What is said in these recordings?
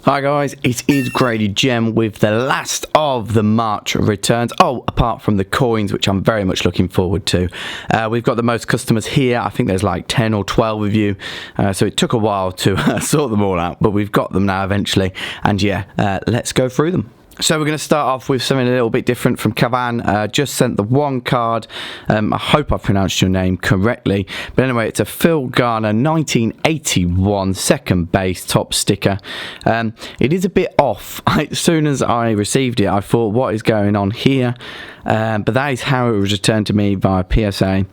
Hi guys, it is Graded Gem with the last of the March returns. Oh, apart from the coins, which I'm very much looking forward to. We've got the most customers here. I think there's like 10 or 12 of you. So it took a while to sort them all out, but we've got them now eventually. And yeah, let's go through them. So we're going to start off with something a little bit different from Cavan. Just sent the one card. I hope I pronounced your name correctly. But anyway, it's a Phil Garner 1981 second base top sticker. It is a bit off. As soon as I received it, I thought, what is going on here? But that is how it was returned to me via PSA.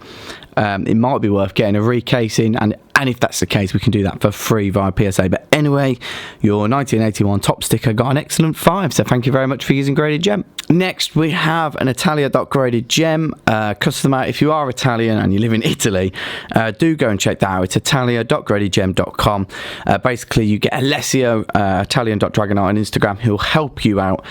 It might be worth getting a recasing, and if that's the case, we can do that for free via PSA. But anyway, your 1981 top sticker got an excellent 5, so thank you very much for using Graded Gem. Next, we have an Italia.Graded Gem customer. If you are Italian and you live in Italy, do go and check that out. It's Italia.GradedGem.com. Basically, you get Alessio, Italian.Dragonite on Instagram, who'll help you out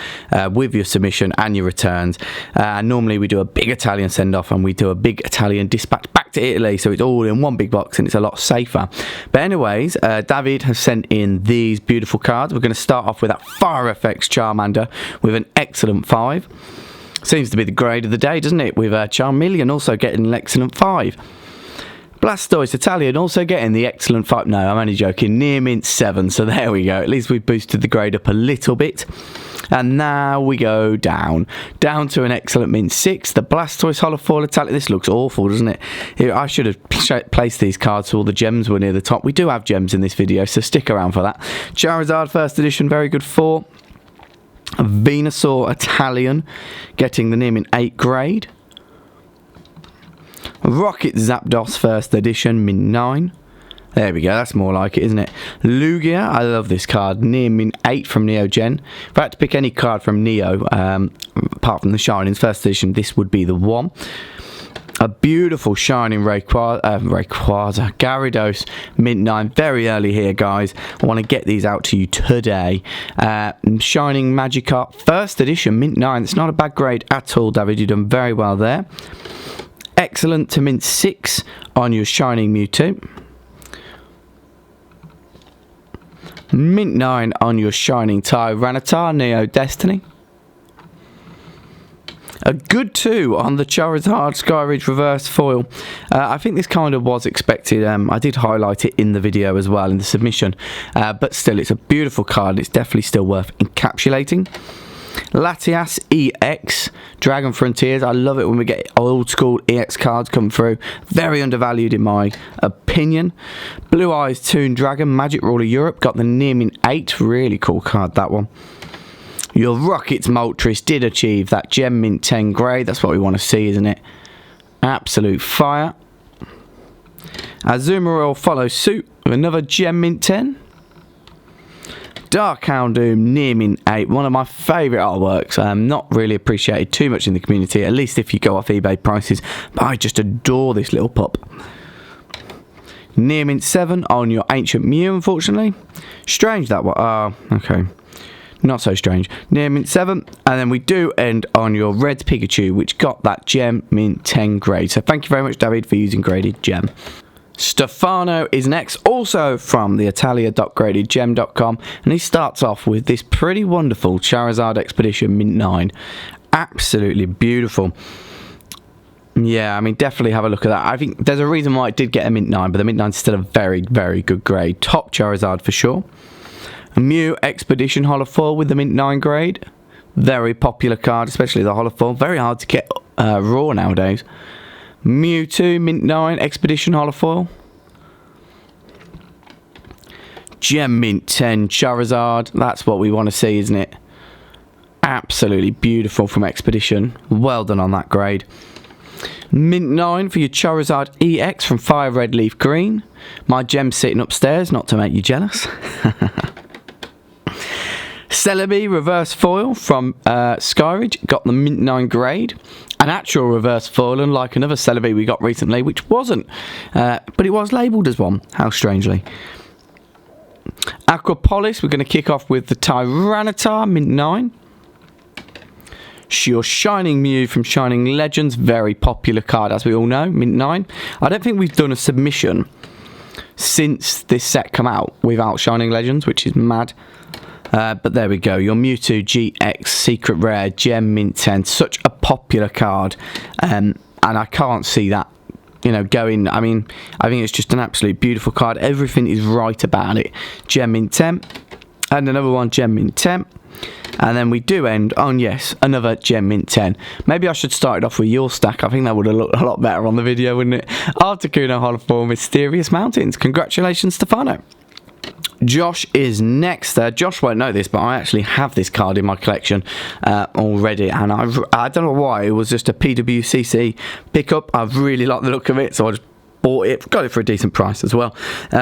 with your submission and your returns. Normally, we do a big Italian send-off and we do a big Italian dispatch back to Italy, so it's all in one big box and it's a lot safer. But anyways, Davide has sent in these beautiful cards. We're going to start off with that Fire FX Charmander with an excellent 5. Seems to be the grade of the day, doesn't it? With Charmeleon also getting an excellent 5. Blastoise Italian also getting the excellent 5. No, I'm only joking. Near mint 7. So there we go. At least we've boosted the grade up a little bit. And now we go down to an excellent mint 6. The Blastoise Holofoil Italian. This looks awful, doesn't it? I should have placed these cards so all the gems were near the top. We do have gems in this video, so stick around for that. Charizard first edition, very good 4. Venusaur Italian getting the near mint 8 grade. Rocket Zapdos first edition, mint 9. There we go, that's more like it, isn't it? Lugia, I love this card, near mint 8 from Neo Gen. If I had to pick any card from Neo, apart from the Shinings first edition, this would be the one. A beautiful Shining Rayquaza, Gyarados, mint 9, very early here, guys. I want to get these out to you today. Shining Magikarp, first edition, mint 9. It's not a bad grade at all, David. You've done very well there. Excellent to mint 6 on your Shining Mewtwo. Mint 9 on your Shining Tyranitar, Neo Destiny. A good 2 on the Charizard Skyridge Reverse Foil. I think this kind of was expected. I did highlight it in the video as well, in the submission. But still, it's a beautiful card. It's definitely still worth encapsulating. Latias EX Dragon Frontiers. I love it when we get old school EX cards come through. Very undervalued in my opinion. Blue Eyes Toon Dragon Magic Ruler Europe. Got the near mint 8. Really cool card, that one. Your Rockets Moltres did achieve that Gem Mint 10 grade. That's what we want to see, isn't it? Absolute fire. Azumarill follows suit with another Gem Mint 10. Dark Houndoom near mint 8. One of my favourite artworks. Not really appreciated too much in the community, at least if you go off eBay prices. But I just adore this little pup. Near mint 7 on your Ancient Mew, unfortunately. Strange that one. Oh, okay. Not so strange. Near mint 7. And then we do end on your Red Pikachu, which got that Gem Mint 10 grade. So thank you very much, David, for using Graded Gem. Stefano is next, also from the Italia.GradedGem.com. And he starts off with this pretty wonderful Charizard Expedition mint 9. Absolutely beautiful. Yeah, I mean, definitely have a look at that. I think there's a reason why it did get a mint 9, but the mint 9 is still a very, very good grade. Top Charizard for sure. A Mew Expedition Holofoil with the mint 9 grade. Very popular card, especially the Holofoil. Very hard to get raw nowadays. Mewtwo mint 9 Expedition Holofoil. Gem mint 10 Charizard. That's what we want to see, isn't it? Absolutely beautiful from Expedition. Well done on that grade. Mint 9 for your Charizard EX from Fire Red Leaf Green. My gem's sitting upstairs, not to make you jealous. Celebi Reverse Foil from Skyridge, got the mint 9 grade. An actual reverse foil, unlike another Celebi we got recently, which wasn't, but it was labelled as one. How strangely. Aquapolis, we're going to kick off with the Tyranitar, mint 9. Your Shining Mew from Shining Legends, very popular card as we all know, mint 9. I don't think we've done a submission since this set come out without Shining Legends, which is mad. But there we go. Your Mewtwo GX Secret Rare Gem Mint 10. Such a popular card. And I can't see that, you know, going. I mean, I think it's just an absolute beautiful card. Everything is right about it. Gem Mint 10. And another one, Gem Mint 10. And then we do end on, yes, another Gem Mint 10. Maybe I should start it off with your stack. I think that would have looked a lot better on the video, wouldn't it? Articuno Holoform Mysterious Mountains. Congratulations, Stefano. Josh is next. Josh won't know this, but I actually have this card in my collection already, and I don't know why. It was just a PWCC pickup. I really like the look of it, so I just bought it. Got it for a decent price as well.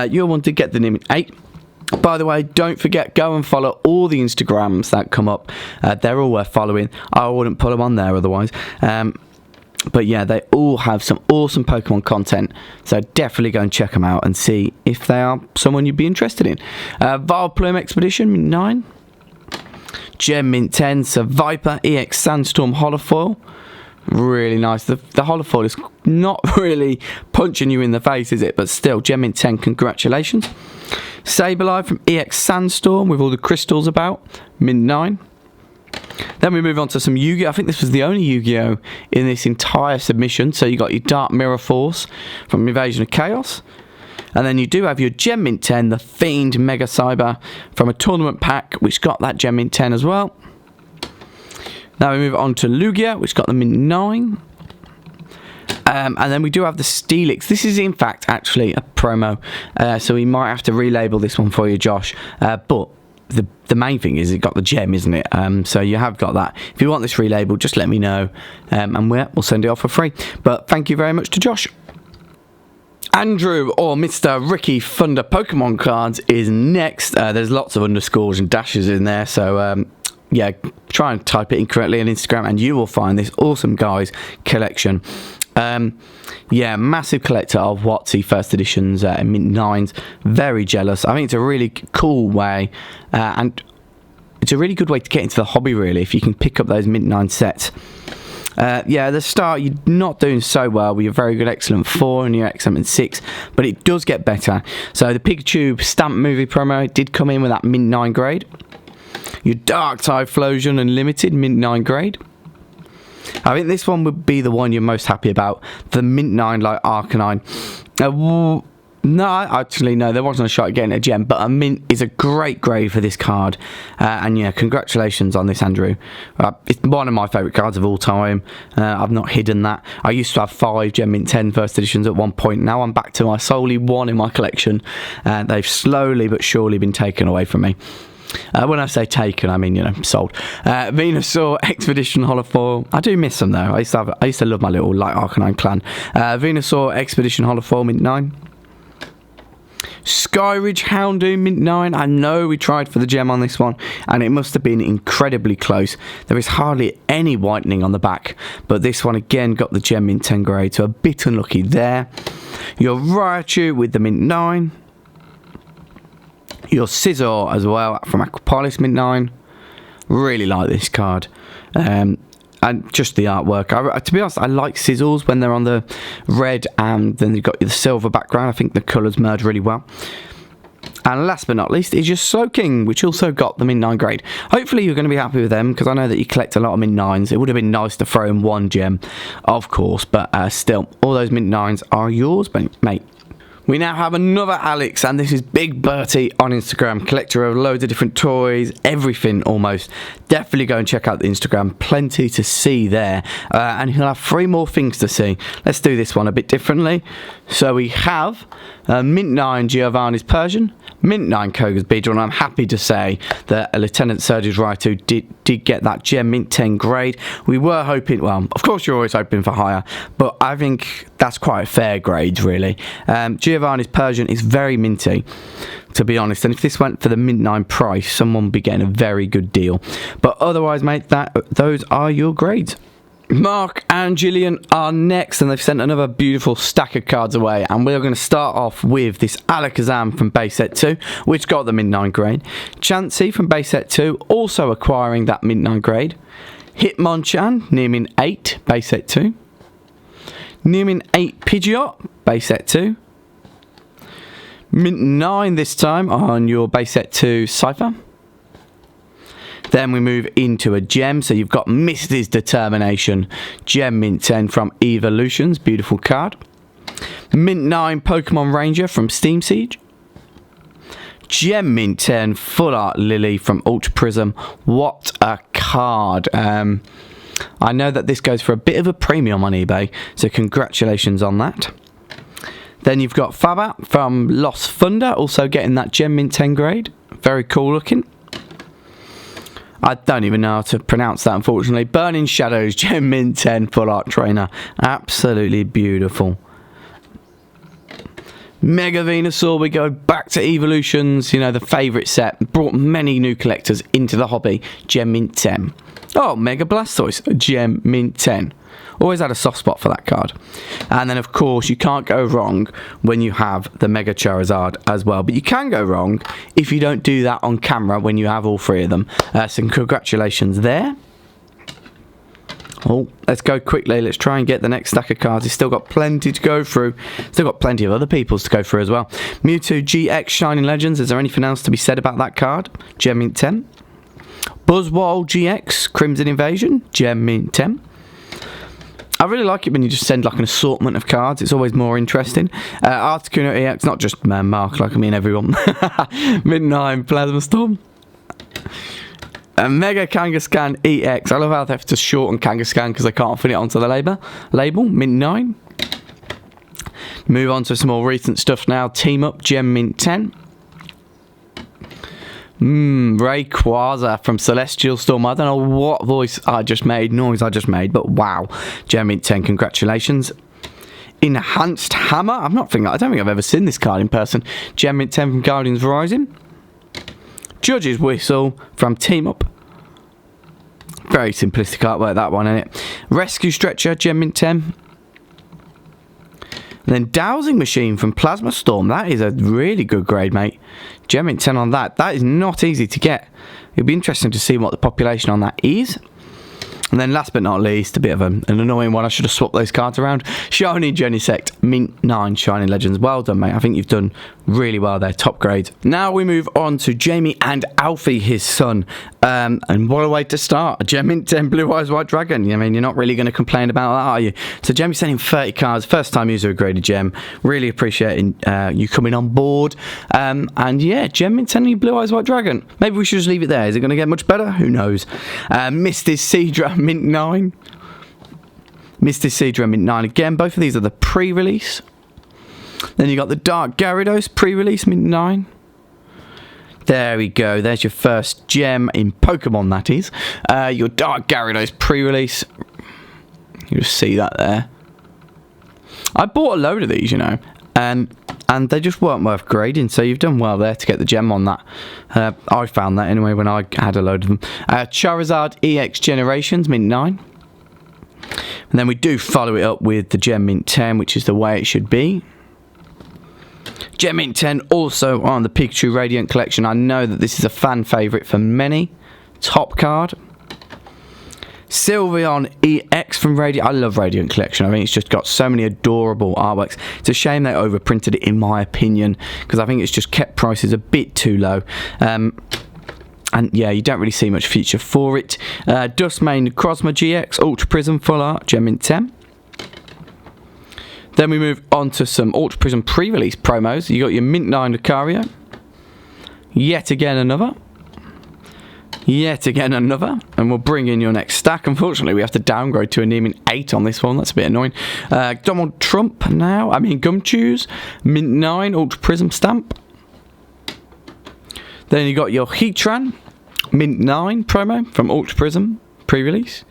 You'll want to get the Nim 8. By the way, don't forget, go and follow all the Instagrams that come up. They're all worth following. I wouldn't put them on there otherwise. But yeah, they all have some awesome Pokemon content, so definitely go and check them out and see if they are someone you'd be interested in. Vileplume Expedition Mint 9, Gem Mint 10, so Viper EX Sandstorm Holofoil. Really nice. The Holofoil is not really punching you in the face, is it? But still, Gem Mint 10, congratulations. Sableye from EX Sandstorm with all the crystals about, Mint 9. Then we move on to some Yu-Gi-Oh! I think this was the only Yu-Gi-Oh! In this entire submission. So you got your Dark Mirror Force from Invasion of Chaos. And then you do have your Gem Mint 10, the Fiend Mega Cyber from a tournament pack, which got that Gem Mint 10 as well. Now we move on to Lugia, which got the Mint 9. And then we do have the Steelix. This is in fact actually a promo. So we might have to relabel this one for you, Josh. But the main thing is it got the gem, isn't it? So you have got that. If you want this relabeled, just let me know, and we'll send it off for free. But thank you very much to Josh. Andrew, or Mr. Ricky Thunder Pokemon Cards, is next. There's lots of underscores and dashes in there, so yeah, try and type it in correctly on Instagram and you will find this awesome guy's collection. Yeah, massive collector of WotC first editions and Mint 9s. Very jealous. I think it's a really cool way, and it's a really good way to get into the hobby, really, if you can pick up those Mint 9 sets. Yeah, at the start you're not doing so well with your very good excellent 4 and your excellent 6, but it does get better. So the Pikachu stamp movie promo did come in with that Mint 9 grade. Your Dark Typhlosion Unlimited Mint 9 grade. I think this one would be the one you're most happy about. The Mint 9 like Arcanine. No, actually no, there wasn't a shot at getting a gem, but a Mint is a great grade for this card. And yeah, congratulations on this, Andrew. It's one of my favourite cards of all time. I've not hidden that. I used to have 5 Gem Mint 10 first editions at one point. Now I'm back to my solely 1 in my collection. They've slowly but surely been taken away from me. When I say taken, I mean, you know, sold. Venusaur Expedition Holofoil. I do miss them though. I used to love my little light Arcanine clan. Venusaur Expedition Holofoil Mint 9. Skyridge Houndoom Mint 9. I know we tried for the gem on this one, and it must have been incredibly close. There is hardly any whitening on the back, but this one again got the gem Mint 10 grade, so a bit unlucky there. Your Raichu with the Mint 9. Your Scizor as well from Aquapolis Mint 9. Really like this card. And just the artwork. To be honest, I like Scizors when they're on the red and then you've got the silver background. I think the colours merge really well. And last but not least is your Slowking, which also got the Mint 9 grade. Hopefully you're going to be happy with them, because I know that you collect a lot of Mint 9s. It would have been nice to throw in 1 gem, of course, but still, all those Mint 9s are yours, mate. We now have another Alex, and this is Big Bertie on Instagram, collector of loads of different toys, everything almost. Definitely go and check out the Instagram, plenty to see there, and he'll have 3 more things to see. Let's do this one a bit differently. So we have Mint 9 Giovanni's Persian, Mint 9 Koga's Beedrill, and I'm happy to say that Lieutenant Surge's Raichu did get that Gem Mint 10 grade. We were hoping, well, of course you're always hoping for higher, but I think that's quite a fair grade, really. Giovanni's Persian is very minty, to be honest, and if this went for the Mint 9 price, someone would be getting a very good deal. But otherwise, mate, those are your grades. Marc and Gillian are next, and they've sent another beautiful stack of cards away, and we're going to start off with this Alakazam from base set 2, which got the Mint 9 grade. Chansey from base set 2, also acquiring that Mint 9 grade. Hitmonchan, near Mint 8, base set 2. Near Mint 8 Pidgeot, base set 2. Mint 9 this time on your base set 2 Cypher. Then we move into a gem. So you've got Misty's Determination, Gem Mint 10 from Evolutions. Beautiful card. Mint 9 Pokemon Ranger from Steam Siege. Gem Mint 10 Full Art Lily from Ultra Prism. What a card. I know that this goes for a bit of a premium on eBay, so congratulations on that. Then you've got Fabat from Lost Thunder, also getting that Gem Mint 10 grade. Very cool looking. I don't even know how to pronounce that, unfortunately. Burning Shadows Gem Mint 10 Full Art Trainer. Absolutely beautiful. Mega Venusaur, we go back to Evolutions, you know, the favourite set. Brought many new collectors into the hobby. Gem Mint 10. Oh, Mega Blastoise, Gem Mint 10. Always had a soft spot for that card. And then, of course, you can't go wrong when you have the Mega Charizard as well. But you can go wrong if you don't do that on camera when you have all three of them. So congratulations there. Oh, let's go quickly. Let's try and get the next stack of cards. It's still got plenty to go through. Still got plenty of other people's to go through as well. Mewtwo GX Shining Legends. Is there anything else to be said about that card? Gem Mint 10. Buzzwole GX Crimson Invasion. Gem Mint 10. I really like it when you just send like an assortment of cards. It's always more interesting. Articuno EX, not just Marc, like I mean everyone. Mint 9 Plasma Storm. Mega Kangaskhan EX. I love how they have to shorten Kangaskhan because they can't fit it onto the label. Mint 9. Move on to some more recent stuff now. Team Up Gem Mint 10. Rayquaza from Celestial Storm. I don't know what noise I just made, but wow. Gem Mint 10, congratulations. Enhanced Hammer. I don't think I've ever seen this card in person. Gem Mint 10 from Guardians Rising. Judge's Whistle from Team Up. Very simplistic artwork, that one, isn't it? Rescue Stretcher, Gem Mint 10. And then Dowsing Machine from Plasma Storm. That is a really good grade, mate. Gem Mint 10 on that. That is not easy to get. It'll be interesting to see what the population on that is. And then last but not least, a bit of an annoying one. I should have swapped those cards around. Shiny Genesect, Mint 9 Shining Legends. Well done, mate. I think you've done really well there. Top grade. Now we move on to Jamie and Alfie, his son. And what a way to start. A Gem Mint 10 Blue Eyes White Dragon. I mean, you're not really going to complain about that, are you? So Jamie's sending 30 cards. First time user of graded gem. Really appreciating you coming on board. And yeah, Gem Mint 10 Blue Eyes White Dragon. Maybe we should just leave it there. Is it going to get much better? Who knows? Misty's Seadra Mint 9. Misty's Seadra Mint 9 again. Both of these are the pre-release. Then you got the Dark Gyarados pre-release Mint 9. There we go. There's your first gem in Pokemon, that is. Your Dark Gyarados pre-release. You'll see that there. I bought a load of these, you know. And they just weren't worth grading, so you've done well there to get the gem on that. I found that anyway when I had a load of them. Charizard EX Generations, Mint 9. And then we do follow it up with the Gem Mint 10, which is the way it should be. Gem Mint 10 also on the Pikachu Radiant Collection. I know that this is a fan favourite for many. Top card. Sylveon EX from Radiant. I love Radiant Collection. I think it's just got so many adorable artworks. It's a shame they overprinted it, in my opinion, because I think it's just kept prices a bit too low. And yeah, you don't really see much future for it. Dustmane Cosmo GX Ultra Prism Full Art Gem Mint 10. Then we move on to some Ultra Prism pre-release promos. You got your Mint 9 Lucario. Yet again another. Yet again another. And we'll bring in your next stack. Unfortunately, we have to downgrade to a Mint 8 on this one. That's a bit annoying. Donald Trump now. Gumshoes. Mint 9 Ultra Prism stamp. Then you got your Heatran. Mint 9 promo from Ultra Prism pre-release.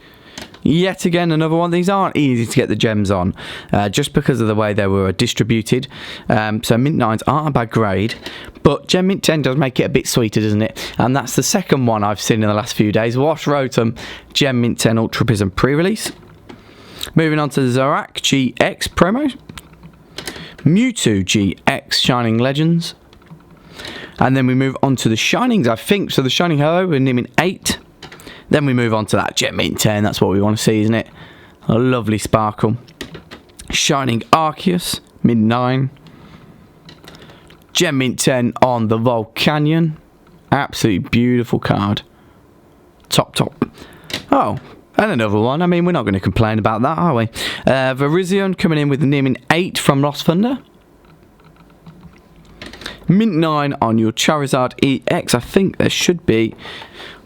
Yet again another one. These aren't easy to get the gems on, just because of the way they were distributed. So Mint 9s aren't a bad grade, but Gem Mint 10 does make it a bit sweeter, doesn't it? And that's the second one I've seen in the last few days. Wash Rotom Gem Mint 10 Ultra Prism pre-release. Moving on to the Zorak GX promo. Mewtwo GX Shining Legends. And then we move on to the Shinings, I think. So the Shining Ho with Mint 8. Then we move on to that Gem Mint 10. That's what we want to see, isn't it? A lovely sparkle. Shining Arceus, Mint 9. Gem Mint 10 on the Volcanion. Absolutely beautiful card. top. Oh, and another one. I mean, we're not going to complain about that, are we? Virizion coming in with the Nearmint 8 from Lost Thunder. Mint 9 on your Charizard EX. I think there should be...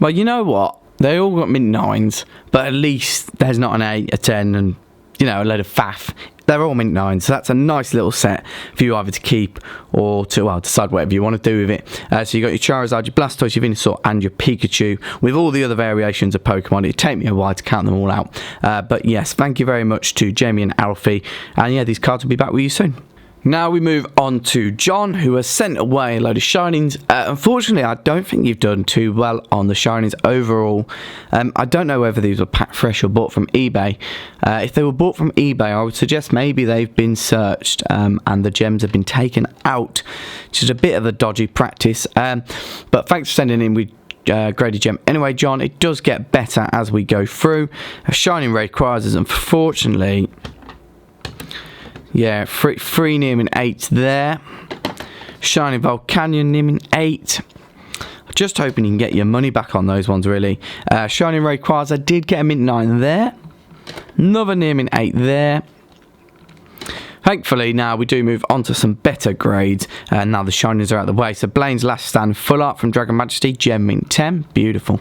Well, you know what? They all got Mint 9s, but at least there's not an 8, a 10, and, you know, a load of faff. They're all Mint 9s, so that's a nice little set for you either to keep or to, well, decide whatever you want to do with it. So you got your Charizard, your Blastoise, your Venusaur, and your Pikachu with all the other variations of Pokemon. It'd take me a while to count them all out. But yes, thank you very much to Jamie and Alfie. And yeah, these cards will be back with you soon. Now we move on to John, who has sent away a load of Shinings. Unfortunately, I don't think you've done too well on the Shinings overall. I don't know whether these were packed fresh or bought from eBay. If they were bought from eBay, I would suggest maybe they've been searched and the gems have been taken out, which is a bit of a dodgy practice. But thanks for sending in with graded gem. Anyway, John, it does get better as we go through. A Shining Rayquaza is unfortunately... Yeah, free Nearmint 8 there. Shining Volcanion Nearmint 8. Just hoping you can get your money back on those ones, really. Shining Rayquaza did get a Mint 9 there. Another Nearmint 8 there. Thankfully, now we do move on to some better grades. Now the Shinings are out of the way. So Blaine's Last Stand Full Art from Dragon Majesty, Gem Mint 10. Beautiful.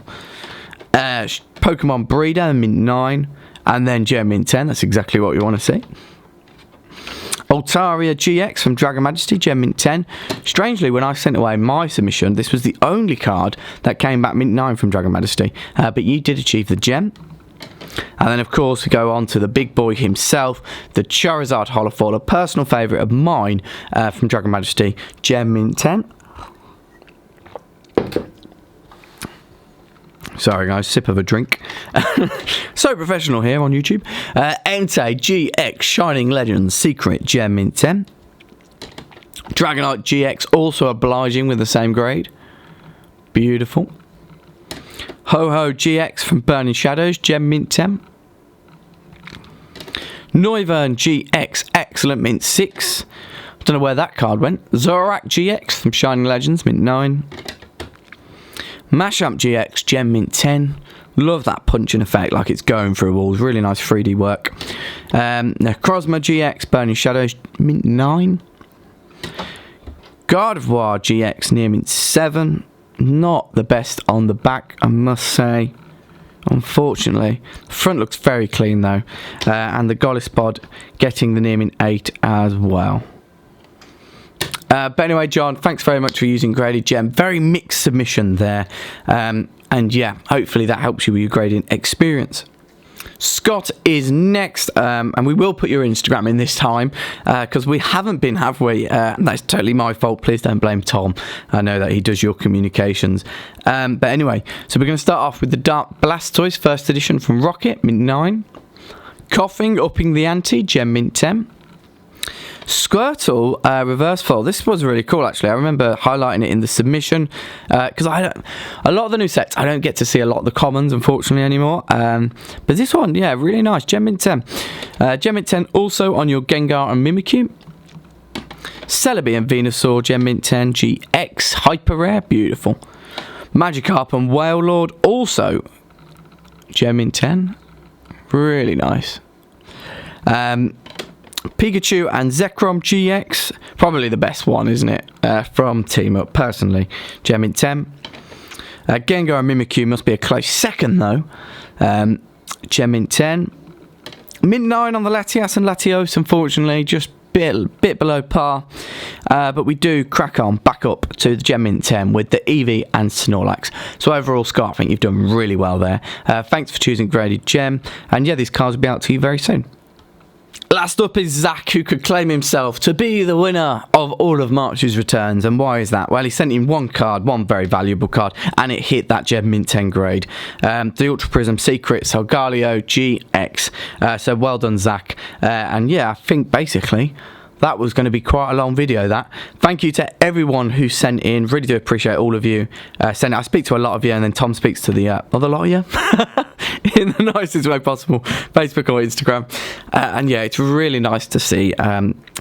Pokemon Breeder, Mint 9. And then Gem Mint 10. That's exactly what we want to see. Altaria GX from Dragon Majesty, Gem Mint 10. Strangely, when I sent away my submission, this was the only card that came back Mint 9 from Dragon Majesty. But you did achieve the gem. And then, of course, we go on to the big boy himself, the Charizard Holofoil, a personal favourite of mine from Dragon Majesty, Gem Mint 10. Sorry guys, sip of a drink. So professional here on YouTube. Entei GX Shining Legends Secret Gem Mint 10. Dragonite GX also obliging with the same grade. Beautiful. Ho-Ho GX from Burning Shadows Gem Mint 10. Noivern GX Excellent Mint 6. I don't know where that card went. Zorak GX from Shining Legends Mint 9. Mashamp GX Gem Mint 10. Love that punching effect, like it's going through walls. Really nice 3D work. Necrozma GX Burning Shadows Mint 9. Gardevoir GX Nearmint 7. Not the best on the back, I must say. Unfortunately. Front looks very clean though. And the Golispod getting the Nearmint 8 as well. But anyway, John, thanks very much for using graded gem. Very mixed submission there. And yeah, hopefully that helps you with your grading experience. Scott is next, and we will put your Instagram in this time because we haven't been, have we? That's totally my fault. Please don't blame Tom. I know that he does your communications. But anyway, so we're going to start off with the Dark Blastoise first edition from Rocket, Mint 9. Coughing, upping the ante, Gem Mint 10. Squirtle reverse foil. This was really cool actually. I remember highlighting it in the submission because a lot of the new sets I don't get to see a lot of the commons unfortunately anymore. But this one, yeah, really nice. Gem Mint 10. Gem Mint 10 also on your Gengar and Mimikyu. Celebi and Venusaur Gem Mint 10 GX Hyper Rare, beautiful. Magikarp and Wailord also Gem Mint 10, really nice. Pikachu and Zekrom GX, probably the best one, isn't it? From Team Up, personally. Gem Mint 10. Gengar and Mimikyu must be a close second, though. Gem Mint 10. Mint 9 on the Latias and Latios, unfortunately, just bit below par. But we do crack on back up to the Gem Mint 10 with the Eevee and Snorlax. So overall, Scott, I think you've done really well there. Thanks for choosing graded gem. And yeah, these cards will be out to you very soon. Last up is Zach, who could claim himself to be the winner of all of March's returns. And why is that? Well, he sent in one card, one very valuable card, and it hit that Gem Mint 10 grade. The Ultra Prism Secret Solgaleo GX. So well done, Zach. And yeah, I think basically that was going to be quite a long video, that. Thank you to everyone who sent in. Really do appreciate all of you. I speak to a lot of you, and then Tom speaks to the other lot of you. In the nicest way possible. Facebook or Instagram. And yeah, it's really nice to see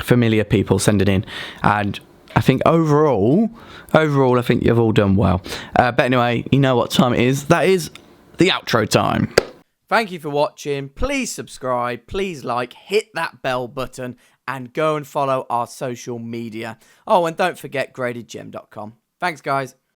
familiar people send it in. And I think overall, I think you've all done well. But anyway, you know what time it is. That is the outro time. Thank you for watching. Please subscribe, please like, hit that bell button, and go and follow our social media. Oh, and don't forget gradedgem.com. Thanks, guys.